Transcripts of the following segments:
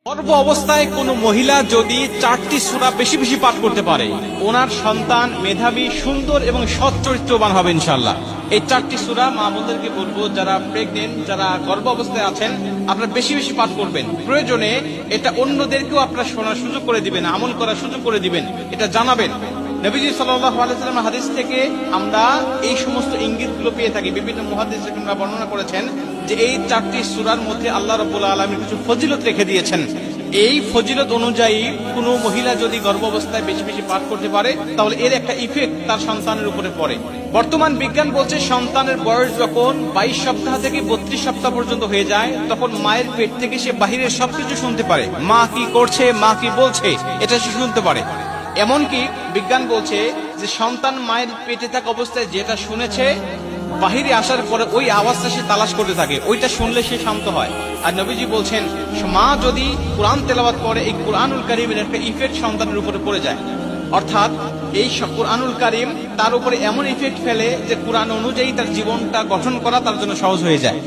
গর্ভ অবস্থায় কোন মহিলা যদি 4টি সূরা বেশি বেশি পাঠ করতে পারে, ওনার সন্তান মেধাবী, সুন্দর এবং সৎ চরিত্রবান হবে ইনশাআল্লাহ। এই 4টি সূরা মা বোনদেরকে বলবো, যারা প্রেগনেন্ট, যারা গর্ভ অবস্থায় আছেন, আপনারা বেশি বেশি পাঠ করবেন। প্রয়োজনে এটা অন্যদেরকেও আপনারা শোনার সুযোগ করে দিবেন, আমল করার সুযোগ করে দিবেন, এটা জানাবেন। নবীজি সাল্লাল্লাহু আলাইহি ওয়াসাল্লাম হাদিস থেকে আমরা এই সমস্ত ইঙ্গিতগুলো পেয়ে থাকি। বিভিন্ন মুহাদ্দিসরা বর্ণনা করেছেন যে এই 4টি সূরার মধ্যে আল্লাহ রাব্বুল আলামিন কিছু ফজিলত রেখে দিয়েছেন। এই ফজিলত অনুযায়ী কোনো মহিলা যদি গর্ভ অবস্থায় বেশি বেশি পাঠ করতে পারে, তাহলে এর একটা ইফেক্ট তার সন্তানের উপরে পড়ে। বর্তমান বিজ্ঞান বলছে সন্তানের বয়স যখন 22 সপ্তাহ থেকে 32 সপ্তাহ পর্যন্ত হয়ে যায়, তখন মায়ের পেট থেকে সে বাহিরের সবকিছু শুনতে পারে। মা কি করছে, মা কি বলছে, এটা সে শুনতে পারে। এমনকি বিজ্ঞান বলছে যে সন্তান মায়ের পেটে থাকা অবস্থায় যেটা শুনেছে, বাহিরে আসার পরে ওই আওয়াজটা সে তালাশ করতে থাকে, ওইটা শুনলে সে শান্ত হয়। আর নবীজি বলছেন, মা যদি কোরআন তেলাওয়াত করে, এই কোরআনুল কারীমের একটা ইফেক্ট সন্তানের উপরে পড়ে যায়। অর্থাৎ এই কোরআনুল কারীম তার উপরে এমন ইফেক্ট ফেলে যে কোরআন অনুযায়ী তার জীবনটা গঠন করা তার জন্য সহজ হয়ে যায়।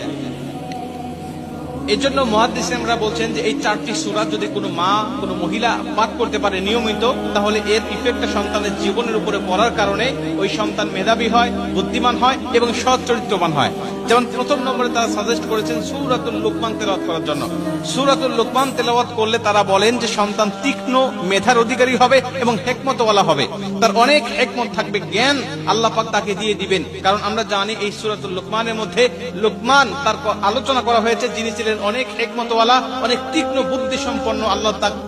এই জন্য মুহাদ্দিসরা বলছেন যে এই 4টি সূরা যদি কোনো মা, কোনো মহিলা পাঠ করতে পারে নিয়মিত, তাহলে এর ইফেক্টটা সন্তানের জীবনের উপরে পড়ার কারণে ওই সন্তান মেধাবী হয়, বুদ্ধিমান হয় এবং সৎ চরিত্রবান হয়। যেমন প্রথম নম্বরে তারা সাজেস্ট করেছেন সূরাতুল লুকমান তেলাওয়াত করার জন্য। সূরাতুল লুকমান তেলাওয়াত করলে তারা বলেন যে সন্তান তীক্ষ্ণ মেধার অধিকারী হবে এবং হিকমতওয়ালা হবে, তার অনেক হিকমত থাকবে, জ্ঞান আল্লাহ পাক তাকে দিয়ে দিবেন। কারণ আমরা জানি এই সূরাতুল লুকমানের মধ্যে লুকমান তার আলোচনা করা হয়েছে, যিনি ছিলেন অনেক হিকমতওয়ালা, অনেক তীক্ষ্ণ বুদ্ধি সম্পন্ন।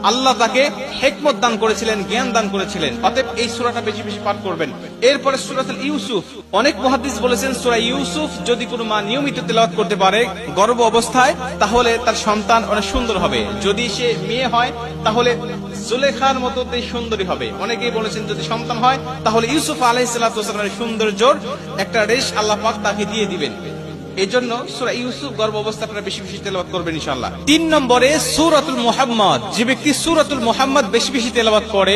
আল্লাহ তাকে হিকমত দান করেছিলেন, জ্ঞান দান করেছিলেন। অতএব এই সূরাটা বেশি বেশি পাঠ করবেন। এরপরে সূরাতুল ইউসুফ, অনেক মুহাদ্দিস বলেছেন সূরা ইউসুফ যদি কোনো মা নিয়মিত তেলাওয়াত করতে পারে গর্ভ অবস্থায়, তাহলে তার সন্তান অনেক সুন্দর হবে। যদি সে মেয়ে হয় তাহলে জুলেখার মতো সুন্দরী হবে। অনেকেই বলেছেন যদি সন্তান হয় তাহলে ইউসুফ আলাইহিস সালামের সৌন্দর্যের একটা রেশ আল্লাহ পাক তাকে দিয়ে দিবেন। এই জন্য সূরা ইউসুফ গর্ভ অবস্থায় আপনারা বেশি বেশি তেলাওয়াত করবেন ইনশাআল্লাহ। 3 নম্বরে সূরাতুল মুহাম্মদ, যে ব্যক্তি সূরাতুল মুহাম্মদ বেশি বেশি তেলাওয়াত করে,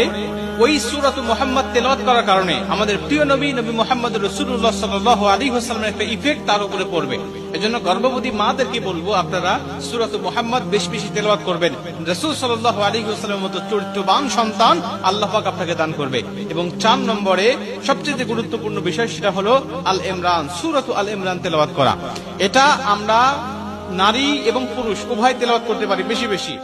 ওই সূরাতুল মুহাম্মদ তেলাওয়াত করার কারণে আমাদের প্রিয় নবী মুহাম্মদ রাসূলুল্লাহ সাল্লাল্লাহু আলাইহি ওয়াসাল্লামের একটা ইফেক্ট তার উপরে পড়বে। এজন্য গর্ভবতী মাদেরকে বলবো আপনারা সূরাতুল মুহাম্মদ বেশি বেশি তেলাওয়াত করবেন। রাসূল সাল্লাল্লাহু আলাইহি ওয়াসাল্লামের মতো চরিত্রবান সন্তান আল্লাহ পাক আপনাকে দান করবে। এবং 4 নম্বরে সবচেয়ে গুরুত্বপূর্ণ বিষয়, সেটা হলো আল ইমরান, সূরাতুল আল ইমরান তেলাওয়াত করা। এটা আমরা নারী এবং পুরুষ উভয় তেলাওয়াত করতে পারি বেশি বেশি।